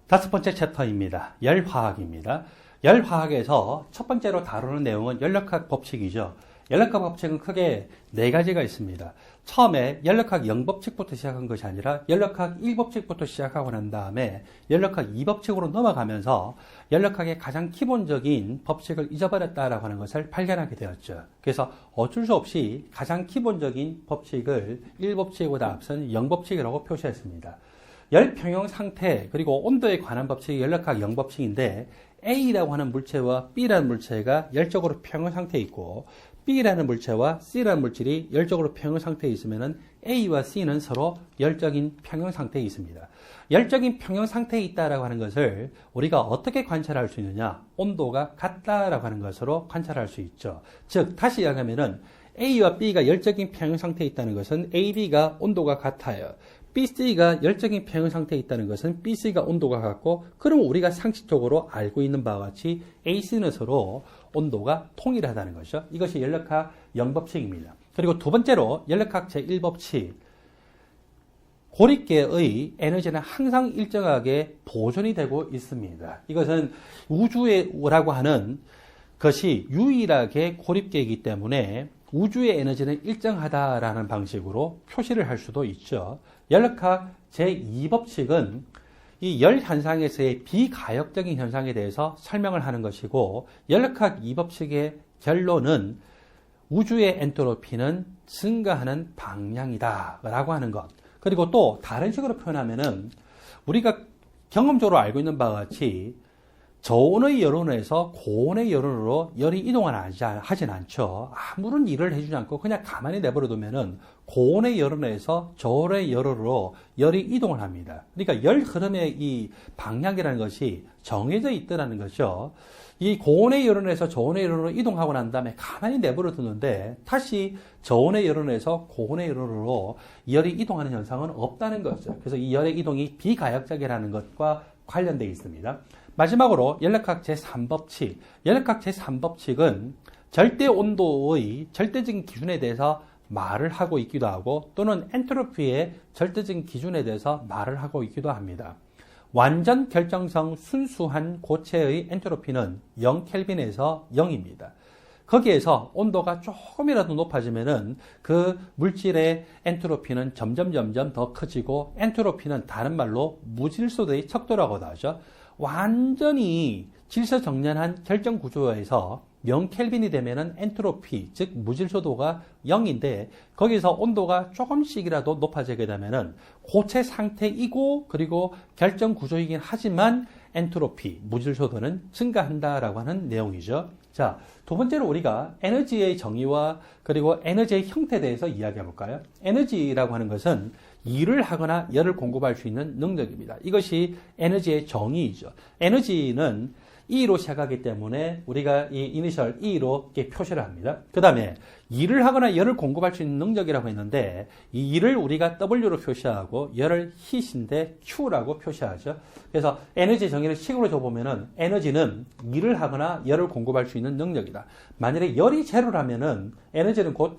다섯 번째 챕터입니다. 열화학입니다. 열화학에서 첫 번째로 다루는 내용은 연력학 법칙이죠. 연력학 법칙은 크게 네 가지가 있습니다. 처음에 연력학 0법칙부터 시작한 것이 아니라 연력학 1법칙부터 시작하고 난 다음에 연력학 2법칙으로 넘어가면서 연력학의 가장 기본적인 법칙을 잊어버렸다라고 하는 것을 발견하게 되었죠. 그래서 어쩔 수 없이 가장 기본적인 법칙을 1법칙보다 앞선 0법칙이라고 표시했습니다. 열 평형 상태 그리고 온도에 관한 법칙이 연력학 0법칙인데 A라고 하는 물체와 B라는 물체가 열적으로 평형 상태에 있고 B라는 물체와 C라는 물질이 열적으로 평형 상태에 있으면 A와 C는 서로 열적인 평형 상태에 있습니다. 열적인 평형 상태에 있다라고 하는 것을 우리가 어떻게 관찰할 수 있느냐? 온도가 같다라고 하는 것으로 관찰할 수 있죠. 즉 다시 이야기하면은 A와 B가 열적인 평형 상태에 있다는 것은 A, B가 온도가 같아요. BC가 열적인 평형 상태에 있다는 것은 BC가 온도가 같고, 그럼 우리가 상식적으로 알고 있는 바와 같이 AC는 서로 온도가 동일하다는 것이죠. 이것이 연력학 0법칙입니다. 그리고 두 번째로 연력학 제1법칙. 고립계의 에너지는 항상 일정하게 보존이 되고 있습니다. 이것은 우주라고 하는 것이 유일하게 고립계이기 때문에 우주의 에너지는 일정하다라는 방식으로 표시를 할 수도 있죠. 연력학 제2법칙은 이 열 현상에서의 비가역적인 현상에 대해서 설명을 하는 것이고, 연력학 2법칙의 결론은 우주의 엔트로피는 증가하는 방향이다 라고 하는 것. 그리고 또 다른 식으로 표현하면은 우리가 경험적으로 알고 있는 바와 같이 저온의 열원에서 고온의 열원으로 열이 이동을 하진 않죠. 아무런 일을 해주지 않고 그냥 가만히 내버려두면은 고온의 열원에서 저온의 열원으로 열이 이동을 합니다. 그러니까 열 흐름의 이 방향이라는 것이 정해져 있다는 거죠. 이 고온의 열원에서 저온의 열원으로 이동하고 난 다음에 가만히 내버려두는데 다시 저온의 열원에서 고온의 열원으로 열이 이동하는 현상은 없다는 거죠. 그래서 이 열의 이동이 비가역적이라는 것과 관련되어 있습니다. 마지막으로 연력학 제3법칙. 연력학 제3법칙은 절대 온도의 절대적인 기준에 대해서 말을 하고 있기도 하고, 또는 엔트로피의 절대적인 기준에 대해서 말을 하고 있기도 합니다. 완전 결정성 순수한 고체의 엔트로피는 0켈빈에서 0입니다. 거기에서 온도가 조금이라도 높아지면은 그 물질의 엔트로피는 점점 더 커지고, 엔트로피는 다른 말로 무질소의 척도라고도 하죠. 완전히 질서정연한 결정 구조에서 0켈빈이 되면은 엔트로피, 즉 무질소도가 0인데, 거기서 온도가 조금씩이라도 높아지게 되면은 고체 상태이고, 그리고 결정 구조이긴 하지만 엔트로피, 무질소도는 증가한다라고 하는 내용이죠. 자, 두 번째로 우리가 에너지의 정의와 그리고 에너지의 형태에 대해서 이야기해 볼까요? 에너지라고 하는 것은 일을 하거나 열을 공급할 수 있는 능력입니다. 이것이 에너지의 정의이죠. 에너지는 E로 시작하기 때문에 우리가 이 이니셜 E로 이렇게 표시를 합니다. 그 다음에 일을 하거나 열을 공급할 수 있는 능력이라고 했는데, 이 일을 우리가 W로 표시하고 열을 Heat인데 Q라고 표시하죠. 그래서 에너지 정의를 식으로 줘보면은 에너지는 일을 하거나 열을 공급할 수 있는 능력이다. 만일에 열이 제로라면은 에너지는 곧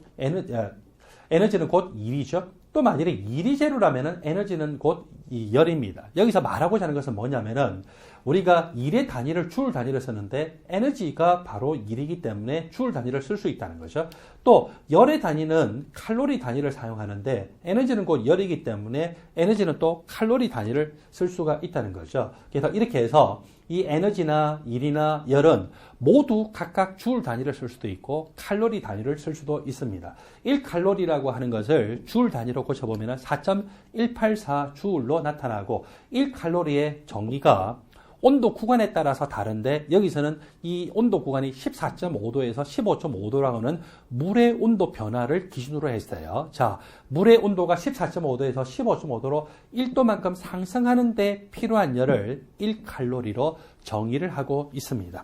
일이죠. 또 만일에 일이 제로라면은 에너지는 곧 이 열입니다. 여기서 말하고자 하는 것은 뭐냐면은 우리가 일의 단위를 줄 단위를 쓰는데 에너지가 바로 일이기 때문에 줄 단위를 쓸 수 있다는 거죠. 또 열의 단위는 칼로리 단위를 사용하는데 에너지는 곧 열이기 때문에 에너지는 또 칼로리 단위를 쓸 수가 있다는 거죠. 그래서 이렇게 해서 이 에너지나 일이나 열은 모두 각각 줄 단위를 쓸 수도 있고 칼로리 단위를 쓸 수도 있습니다. 1칼로리라고 하는 것을 줄 단위로 고쳐보면 4.184줄로 나타나고, 1칼로리의 정의가 온도 구간에 따라서 다른데, 여기서는 이 온도 구간이 14.5도에서 15.5도라고 하는 물의 온도 변화를 기준으로 했어요. 자, 물의 온도가 14.5도에서 15.5도로 1도만큼 상승하는 데 필요한 열을 1칼로리로 정의를 하고 있습니다.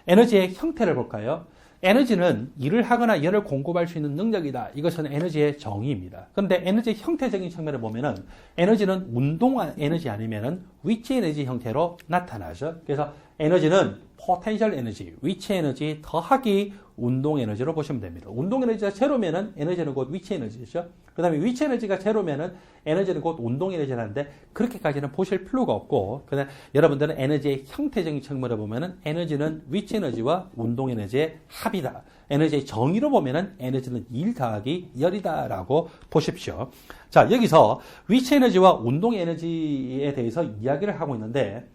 에너지의 형태를 볼까요? 에너지는 일을 하거나 열을 공급할 수 있는 능력이다. 이것은 에너지의 정의입니다. 그런데 에너지의 형태적인 측면을 보면은 에너지는 운동 에너지 아니면은 위치 에너지 형태로 나타나죠. 그래서 에너지는 포텐셜 에너지, 위치 에너지 더하기 운동 에너지로 보시면 됩니다. 운동 에너지가 제로면은 에너지는 곧 위치 에너지죠. 그 다음에 위치 에너지가 제로면은 에너지는 곧 운동 에너지라는데 그렇게까지는 보실 필요가 없고, 그다음 여러분들은 에너지의 형태적인 측면으로 보면은 에너지는 위치 에너지와 운동 에너지의 합이다. 에너지의 정의로 보면은 에너지는 1 더하기 열이다라고 보십시오. 자, 여기서 위치 에너지와 운동 에너지에 대해서 이야기를 하고 있는데,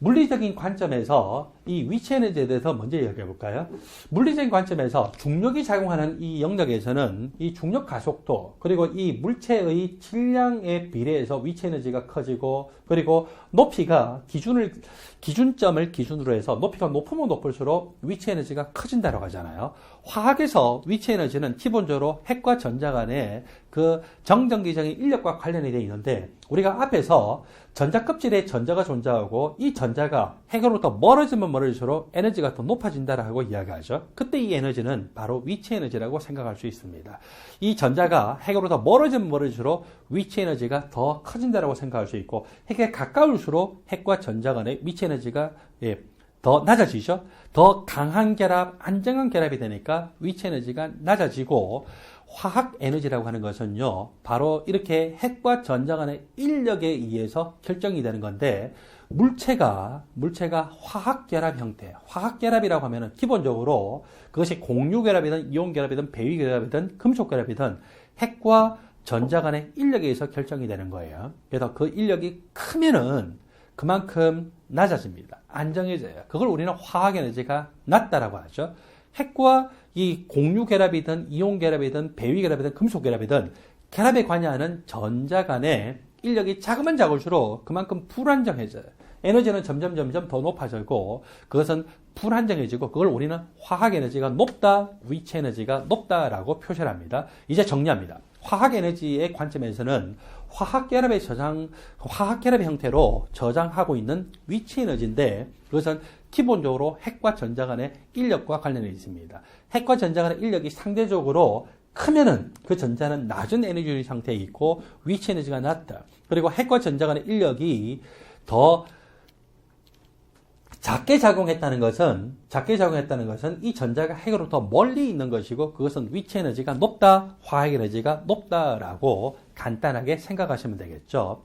물리적인 관점에서 이 위치 에너지에 대해서 먼저 이야기해 볼까요? 물리적인 관점에서 중력이 작용하는 이 영역에서는 이 중력 가속도, 그리고 이 물체의 질량에 비례해서 위치 에너지가 커지고, 그리고 높이가 기준점을 기준으로 해서 높이가 높으면 높을수록 위치 에너지가 커진다고 하잖아요. 화학에서 위치 에너지는 기본적으로 핵과 전자 간의 그 정전기적인 인력과 관련이 되어 있는데, 우리가 앞에서 전자 껍질에 전자가 존재하고 이 전자가 핵으로부터 멀어지면 멀어질수록 에너지가 더 높아진다라고 이야기하죠. 그때 이 에너지는 바로 위치 에너지라고 생각할 수 있습니다. 이 전자가 핵으로부터 멀어지면 멀어질수록 위치 에너지가 더 커진다라고 생각할 수 있고, 핵에 가까울수록 핵과 전자 간의 위치 에너지가 더 낮아지죠. 더 강한 결합, 안정한 결합이 되니까 위치 에너지가 낮아지고, 화학 에너지라고 하는 것은요, 바로 이렇게 핵과 전자 간의 인력에 의해서 결정이 되는 건데, 물체가 화학 결합 형태, 화학 결합이라고 하면은 기본적으로 그것이 공유 결합이든 이온 결합이든 배위 결합이든 금속 결합이든 핵과 전자 간의 인력에 의해서 결정이 되는 거예요. 그래서 그 인력이 크면은 그만큼 낮아집니다. 안정해져요. 그걸 우리는 화학 에너지가 낮다라고 하죠. 핵과 이 공유 결합이든 이온 결합이든 배위 결합이든 금속 결합이든 결합에 관여하는 전자 간의 인력이 작으면 작을수록 그만큼 불안정해져요. 에너지는 점점 더 높아지고, 그것은 불안정해지고, 그걸 우리는 화학 에너지가 높다, 위치 에너지가 높다라고 표시합니다. 이제 정리합니다. 화학 에너지의 관점에서는 화학 결합의 형태로 저장하고 있는 위치 에너지인데, 그것은 기본적으로 핵과 전자 간의 인력과 관련이 있습니다. 핵과 전자 간의 인력이 상대적으로 크면은 그 전자는 낮은 에너지 상태에 있고 위치 에너지가 낮다. 그리고 핵과 전자 간의 인력이 더 작게 작용했다는 것은 이 전자가 핵으로부터 멀리 있는 것이고, 그것은 위치 에너지가 높다, 화학 에너지가 높다라고 간단하게 생각하시면 되겠죠.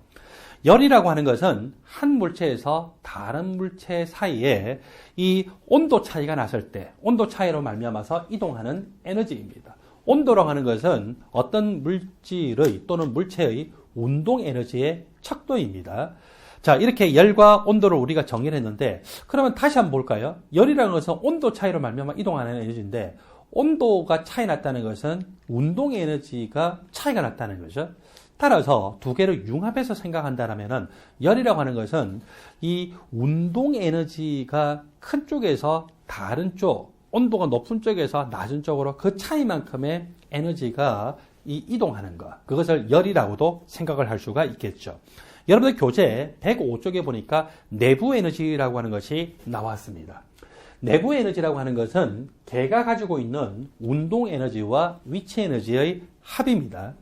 열이라고 하는 것은 한 물체에서 다른 물체 사이에 이 온도 차이가 났을 때, 온도 차이로 말미암아서 이동하는 에너지입니다. 온도라고 하는 것은 어떤 물질의 또는 물체의 운동 에너지의 척도입니다. 자, 이렇게 열과 온도를 우리가 정의를 했는데, 그러면 다시 한번 볼까요? 열이라는 것은 온도 차이로 말미암아 이동하는 에너지인데, 온도가 차이 났다는 것은 운동 에너지가 차이가 났다는 거죠. 따라서 두 개를 융합해서 생각한다면 열이라고 하는 것은 이 운동 에너지가 큰 쪽에서 다른 쪽, 온도가 높은 쪽에서 낮은 쪽으로 그 차이만큼의 에너지가 이동하는 것, 그것을 열이라고도 생각을 할 수가 있겠죠. 여러분들 교재 105쪽에 보니까 내부 에너지라고 하는 것이 나왔습니다. 내부 에너지라고 하는 것은 개가 가지고 있는 운동 에너지와 위치 에너지의 합입니다.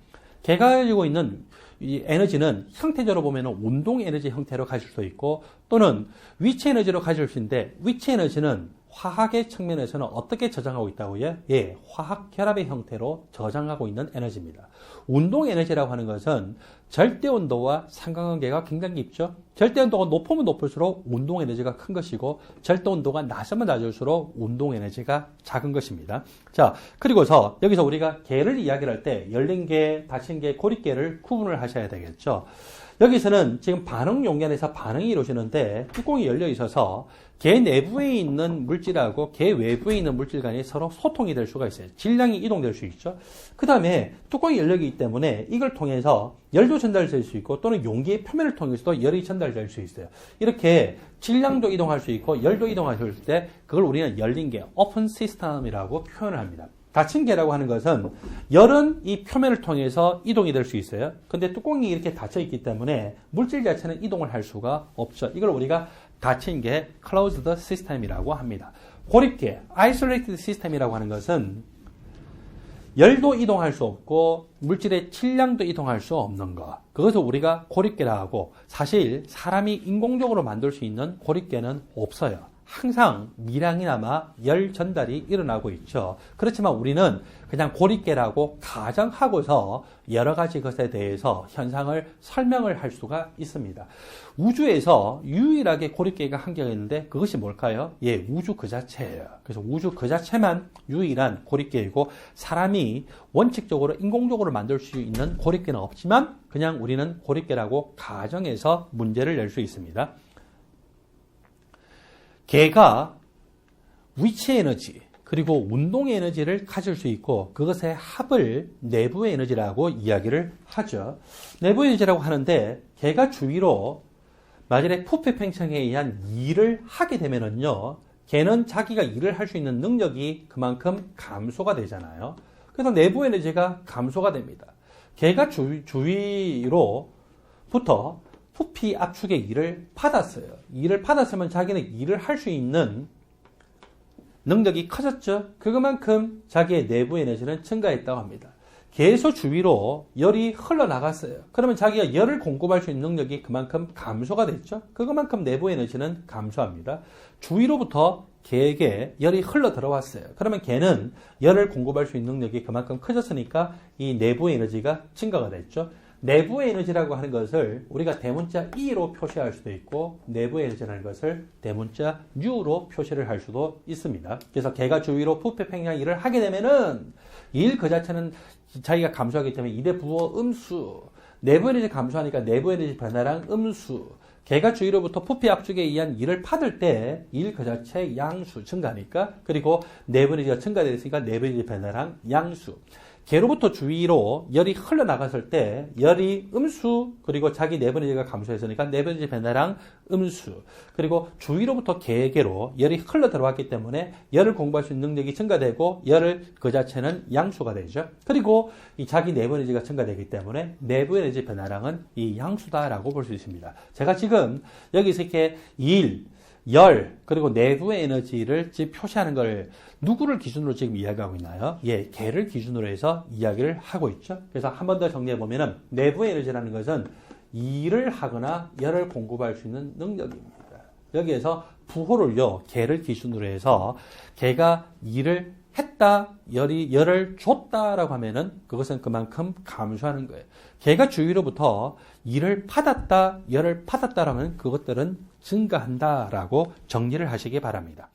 개가 가지고 있는 이 에너지는 형태적으로 보면 운동 에너지 형태로 가질 수 있고, 또는 위치 에너지로 가질 수 있는데, 위치 에너지는 화학의 측면에서는 어떻게 저장하고 있다고요? 예, 화학 결합의 형태로 저장하고 있는 에너지입니다. 운동 에너지라고 하는 것은 절대 온도와 상관관계가 굉장히 깊죠. 절대 온도가 높으면 높을수록 운동 에너지가 큰 것이고, 절대 온도가 낮으면 낮을수록 운동 에너지가 작은 것입니다. 자, 그리고서 여기서 우리가 개를 이야기를 할 때 열린 개, 닫힌 개, 고립개를 구분을 하셔야 되겠죠. 여기서는 지금 반응 용량에서 반응이 이루어지는데 뚜껑이 열려 있어서 개 내부에 있는 물질하고 개 외부에 있는 물질 간이 서로 소통이 될 수가 있어요. 질량이 이동될 수 있죠. 그 다음에 뚜껑이 열리기 때문에 이걸 통해서 열도 전달될 수 있고, 또는 용기의 표면을 통해서도 열이 전달될 수 있어요. 이렇게 질량도 이동할 수 있고 열도 이동할 수 있을 때 그걸 우리는 열린 개, 오픈 시스템이라고 표현을 합니다. 닫힌 개라고 하는 것은 열은 이 표면을 통해서 이동이 될 수 있어요. 근데 뚜껑이 이렇게 닫혀 있기 때문에 물질 자체는 이동을 할 수가 없죠. 이걸 우리가 닫힌 개, closed system이라고 합니다. 고립개, isolated system이라고 하는 것은 열도 이동할 수 없고 물질의 질량도 이동할 수 없는 것, 그것을 우리가 고립개라 하고, 사실 사람이 인공적으로 만들 수 있는 고립개는 없어요. 항상 밀양이나마 열 전달이 일어나고 있죠. 그렇지만 우리는 그냥 고립계라고 가정하고서 여러 가지 것에 대해서 현상을 설명을 할 수가 있습니다. 우주에서 유일하게 고립계가 한 개가 있는데 그것이 뭘까요? 예, 우주 그 자체예요. 그래서 우주 그 자체만 유일한 고립계이고 사람이 원칙적으로 인공적으로 만들 수 있는 고립계는 없지만 그냥 우리는 고립계라고 가정해서 문제를 낼 수 있습니다. 개가 위치 에너지 그리고 운동의 에너지를 가질 수 있고 그것의 합을 내부의 에너지라고 이야기를 하죠. 내부의 에너지라고 하는데 개가 주위로 만일에 부패 팽창에 의한 일을 하게 되면은요, 개는 자기가 일을 할 수 있는 능력이 그만큼 감소가 되잖아요. 그래서 내부 에너지가 감소가 됩니다. 개가 주위로부터 부피 압축의 일을 받았어요. 일을 받았으면 자기는 일을 할 수 있는 능력이 커졌죠. 그만큼 자기의 내부 에너지는 증가했다고 합니다. 계속 주위로 열이 흘러나갔어요. 그러면 자기가 열을 공급할 수 있는 능력이 그만큼 감소가 됐죠. 그만큼 내부 에너지는 감소합니다. 주위로부터 개에게 열이 흘러 들어왔어요. 그러면 개는 열을 공급할 수 있는 능력이 그만큼 커졌으니까 이 내부 에너지가 증가가 됐죠. 내부의 에너지라고 하는 것을 우리가 대문자 E로 표시할 수도 있고 내부의 에너지라는 것을 대문자 U로 표시를 할 수도 있습니다. 그래서 개가 주위로 부패 팽창 일을 하게 되면은 일 그 자체는 자기가 감소하기 때문에 이대 부호 음수, 내부 에너지 감소하니까 내부 에너지 변화량 음수, 개가 주위로부터 부피 압축에 의한 일을 받을 때 일 그 자체 양수 증가하니까 그리고 내부 에너지가 증가되었으니까 내부 에너지 변화량 양수. 개로부터 주위로 열이 흘러나갔을 때 열이 음수 그리고 자기 내부 에너지가 감소했으니까 내부 에너지 변화량 음수 그리고 주위로부터 개에게로 열이 흘러 들어왔기 때문에 열을 공부할 수 있는 능력이 증가되고 열을 그 자체는 양수가 되죠. 그리고 이 자기 내부 에너지가 증가되기 때문에 내부 에너지 변화량은 이 양수다라고 볼 수 있습니다. 제가 지금 여기서 이렇게 열, 그리고 내부의 에너지를 지금 표시하는 걸 누구를 기준으로 지금 이야기하고 있나요? 예, 개를 기준으로 해서 이야기를 하고 있죠. 그래서 한 번 더 정리해 보면은 내부의 에너지라는 것은 일을 하거나 열을 공급할 수 있는 능력입니다. 여기에서 부호를요, 개를 기준으로 해서 개가 일을 했다, 열을 줬다라고 하면은 그것은 그만큼 감소하는 거예요. 개가 주위로부터 일을 받았다, 열을 받았다라면 그것들은 증가한다라고 정리를 하시기 바랍니다.